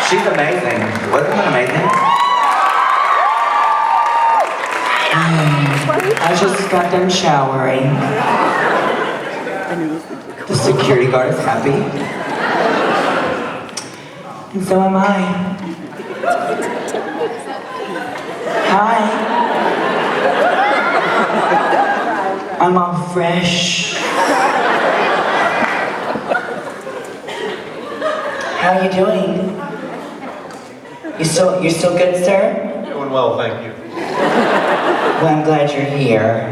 She's amazing. Wasn't that amazing? I just got done showering. The security guard is happy. And so am I. Hi. I'm all fresh. How are you doing? You still good, sir? Doing well, thank you. Well, I'm glad you're here.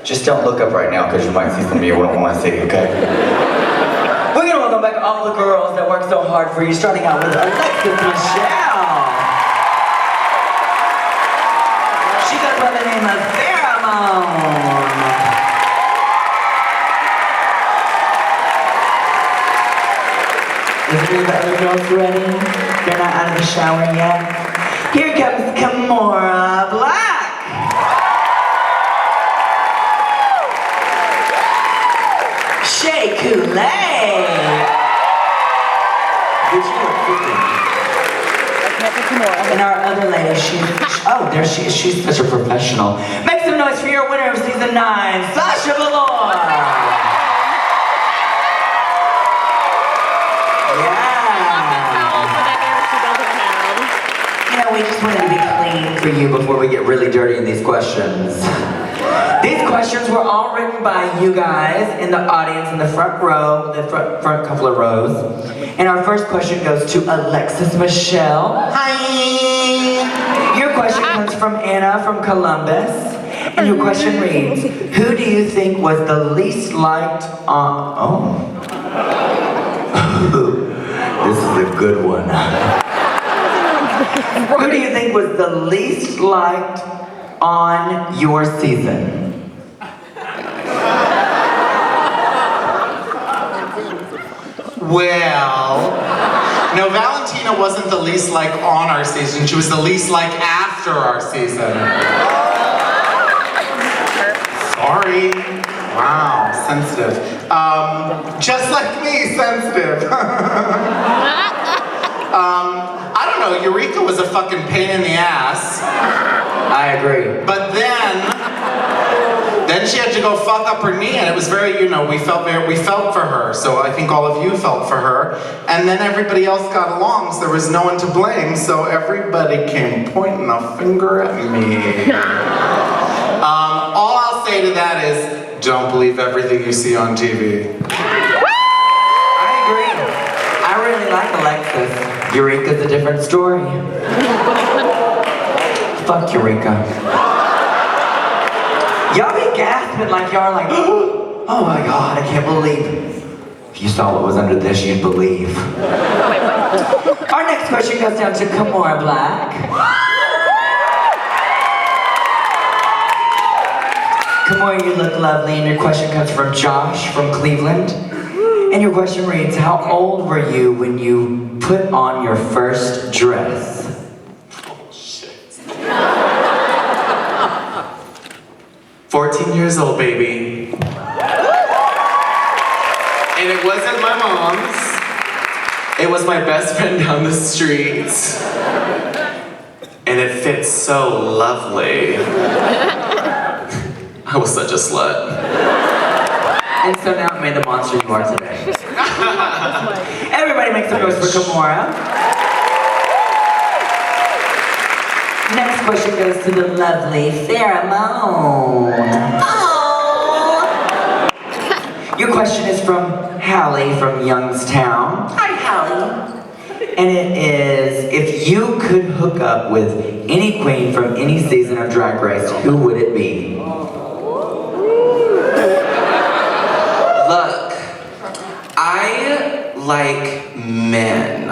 Just don't look up right now because you might see somebody you wouldn't want to see, okay? We're gonna welcome back all the girls that worked so hard for you, starting out with Alexis Michelle. She goes by the name of Pheromone. Is any of the other girls ready? They're not out of the shower yet. Here comes Kimora Black. Shay Kool-Aid. Did you look 50? And our other lady, there she is. She's such a professional. Make some noise for your winner of season 9, Sasha Velour. We just wanted to be clean for you before we get really dirty in these questions. These questions were all written by you guys in the audience in the front row, the front couple of rows. And our first question goes to Alexis Michelle. Hi! Your question comes from Anna from Columbus. And your question reads, who do you think was the least liked on... Oh. This is a good one. Who do you think was the least liked on your season? Well, no, Valentina wasn't the least like on our season. She was the least like after our season. Sorry. Wow, sensitive. Just like me, sensitive. I don't know, Eureka was a fucking pain in the ass. I agree. But then she had to go fuck up her knee, and it was very, we felt for her. So I think all of you felt for her. And then everybody else got along, so there was no one to blame. So everybody came pointing a finger at me. All I'll say to that is, don't believe everything you see on TV. I agree. I really like Alexis. Eureka's a different story. Fuck Eureka. Y'all be gasping like y'all are like, oh my god, I can't believe. If you saw what was under this, you'd believe. Our next question goes down to Kimora Black. Kimora, you look lovely, and your question comes from Josh from Cleveland. And your question reads, how old were you when you put on your first dress? Oh, shit. 14 years old, baby. And it wasn't my mom's. It was my best friend down the street. And it fit so lovely. I was such a slut. And so now it made the monster you are today. Everybody make some noise for Kimora. Next question goes to the lovely Pheromone. Oh. Your question is from Hallie from Youngstown. Hi, Hallie. And it is, if you could hook up with any queen from any season of Drag Race, who would it be? Look, I like men.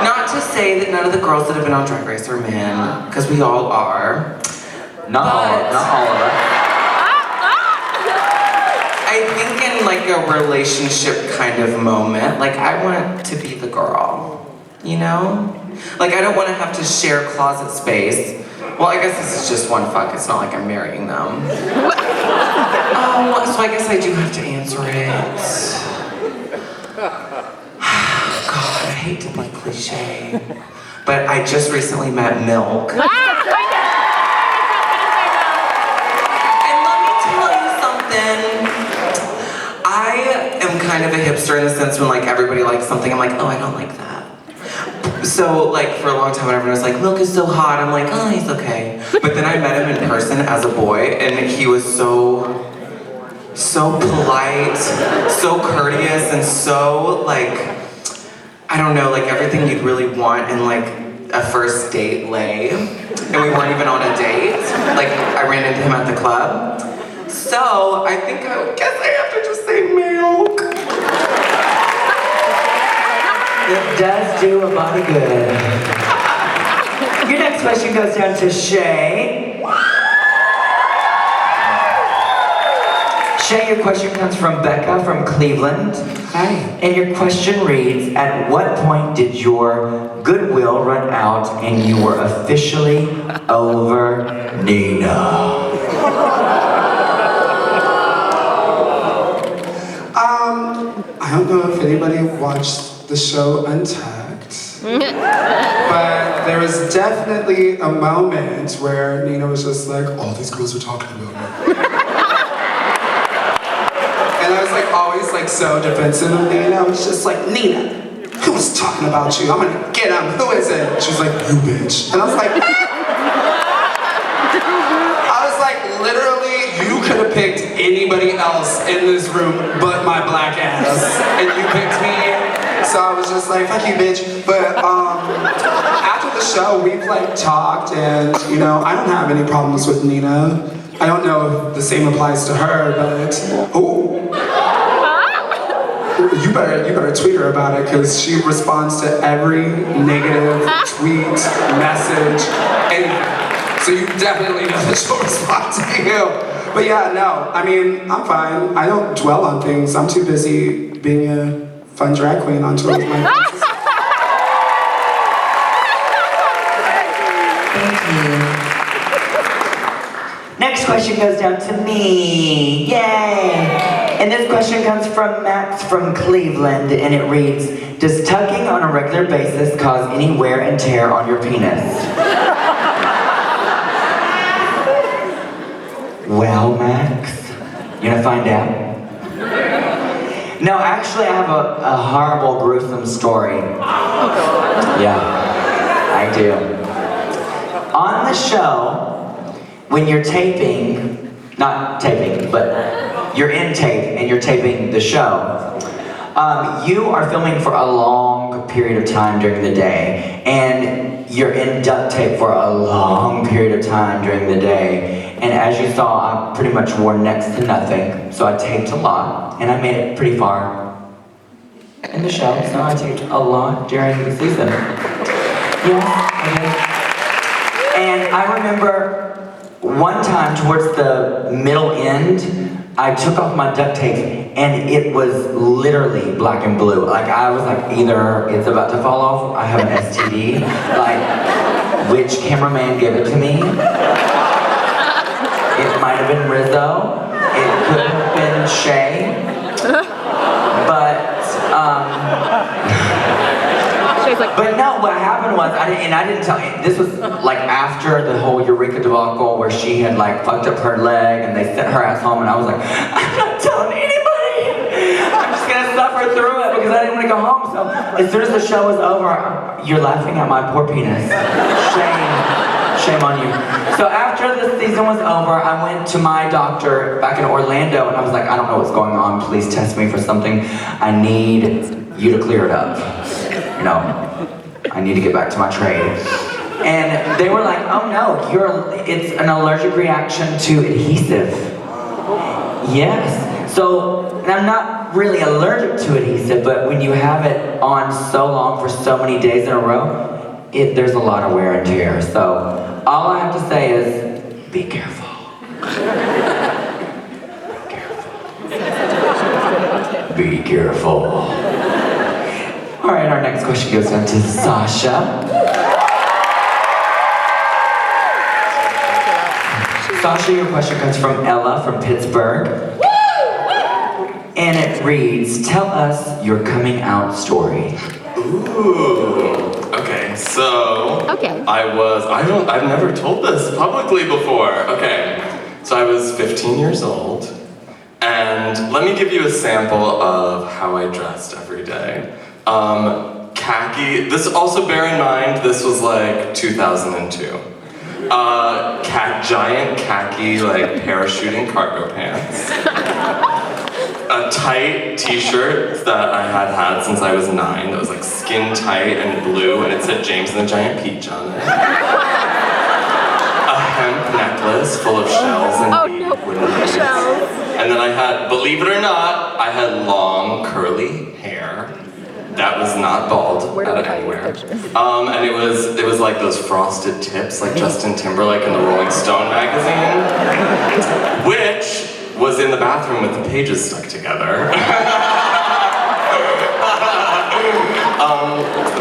Not to say that none of the girls that have been on Drag Race are men, because we all are. Not all of us. I think in like a relationship kind of moment, like I want to be the girl, you know? Like I don't want to have to share closet space. Well, I guess this is just one fuck, it's not like I'm marrying them. Oh, so I guess I do have to answer it. God, I hate to be cliche, but I just recently met Milk. And let me tell you something. I am kind of a hipster in the sense when like everybody likes something, I'm like, oh, I don't like that. So like for a long time when everyone was like, Milk is so hot, I'm like, oh, he's okay. But then I met him in person as a boy and he was so polite, so courteous, and so like, I don't know, like everything you'd really want in like a first date lay. And we weren't even on a date. Like I ran into him at the club. So I think I guess I have to just say Milk. It does do a body good. Your next question goes down to Shay. Shay, your question comes from Becca from Cleveland. Hi. And your question reads, at what point did your goodwill run out and you were officially over Nina? I don't know if anybody watched the show Untucked, but there was definitely a moment where Nina was just like, all these girls are talking about me. And I was like always like so defensive of Nina. I was just like, Nina, who's talking about you? I'm gonna get him. Who is it? She was like, you bitch. And I was like, literally, you could have picked anybody else in this room but my black ass, and you picked me. So I was just like, fuck you, bitch. But after the show, we've like talked, and you know, I don't have any problems with Nina. I don't know if the same applies to her, but you better tweet her about it because she responds to every negative tweet, message, anything. So you definitely know that she'll respond to you. But yeah, no, I mean, I'm fine. I don't dwell on things. I'm too busy being a fun drag queen on tour with my friends. Thank you. Next question goes down to me. Yay! And this question comes from Max from Cleveland, and it reads, does tucking on a regular basis cause any wear and tear on your penis? Well, Max, you gonna find out? No, actually, I have a horrible, gruesome story. Yeah, I do. On the show, when you're taping, not taping, but you're in tape and you're taping the show, you are filming for a long period of time during the day, and you're in duct tape for a long period of time during the day. And as you saw, I pretty much wore next to nothing, so I taped a lot, and I made it pretty far in the show, so I taped a lot during the season. Yes, I did. And I remember one time towards the middle end, I took off my duct tape, and it was literally black and blue. Like, I was like, either it's about to fall off, I have an STD, like, which cameraman gave it to me? It might have been Rizzo. It could have been Shay. But no, what happened was, I didn't tell, this was like after the whole Eureka debacle where she had like fucked up her leg and they sent her ass home, and I was like, I'm not telling anybody. I'm just gonna suffer through it because I didn't want to go home. So as soon as the show was over, you're laughing at my poor penis. Shame on you. So after the season was over, I went to my doctor back in Orlando, and I was like, I don't know what's going on. Please test me for something. I need you to clear it up. You know, I need to get back to my trade. And they were like, oh no, it's an allergic reaction to adhesive. Yes. So, and I'm not really allergic to adhesive, but when you have it on so long for so many days in a row, there's a lot of wear and tear. So, all I have to say is, be careful. Be careful. All right, our next question goes down to Sasha. Sasha, your question comes from Ella from Pittsburgh. And it reads, tell us your coming out story. Ooh, Ooh. Okay, so Okay. I've never told this publicly before. Okay. So I was 15 years old, and let me give you a sample of how I dressed every day. Khaki, this also bear in mind, this was like 2002. Giant khaki, like parachuting cargo pants. A tight t-shirt that I had since I was 9 that was like skin tight and blue, and it said James and the Giant Peach on it. A hemp necklace full of shells and wooden beads. Shells. And then I had, believe it or not, I had long curly hair that was not bald Where did out we of find these anywhere. pictures? And it was like those frosted tips like Justin Timberlake in the Rolling Stone magazine, which was in the bathroom with the pages stuck together.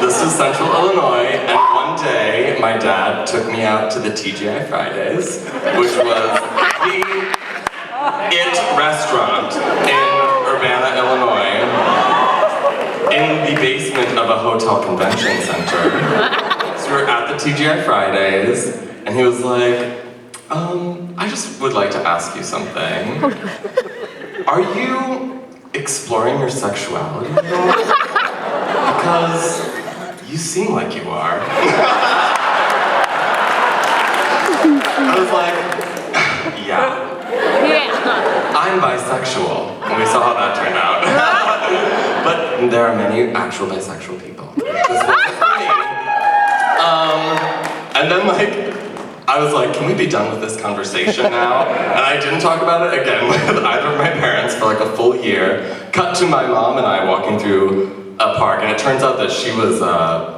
This is Central Illinois, and one day my dad took me out to the TGI Fridays, which was the it restaurant in Urbana, Illinois, in the basement of a hotel convention center. So we were at the TGI Fridays, and he was like, I just would like to ask you something. Are you exploring your sexuality at all? Because you seem like you are. I was like, yeah. I'm bisexual. And we saw how that turned out. But there are many actual bisexual people. This wasn't for me. And then I was like, can we be done with this conversation now? And I didn't talk about it again with either of my parents for like a full year. Cut to my mom and I walking through a park, and it turns out that she was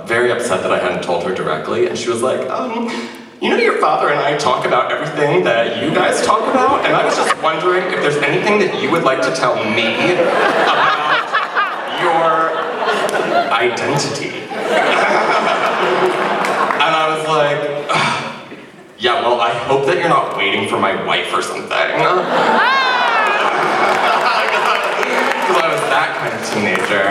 very upset that I hadn't told her directly, and she was like, you know your father and I talk about everything that you guys talk about, and I was just wondering if there's anything that you would like to tell me about your identity. And I was like, yeah, well, I hope that you're not waiting for my wife or something. Because I was that kind of teenager.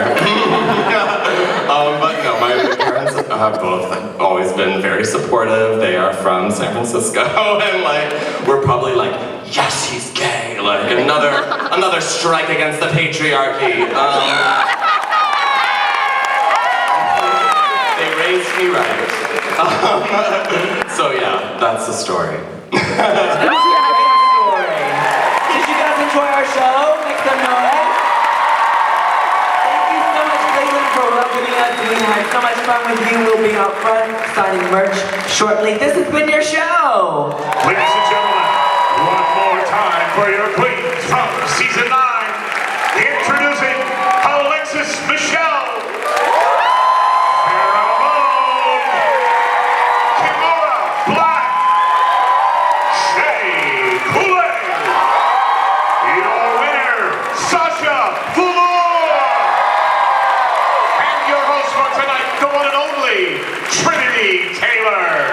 But no, my parents have both always been very supportive. They are from San Francisco, and we're probably like, yes, he's gay. Like another strike against the patriarchy. They raised me right. So yeah, that's the story. That's a great story. Did you guys enjoy our show? Make some noise. Thank you so much, Cleveland, for welcoming us. We had so much fun with you. We'll be out front signing merch shortly. This has been your show. Ladies and gentlemen, one more time for your queens from season 9. Introducing Alexis Michelle. Trinity Taylor.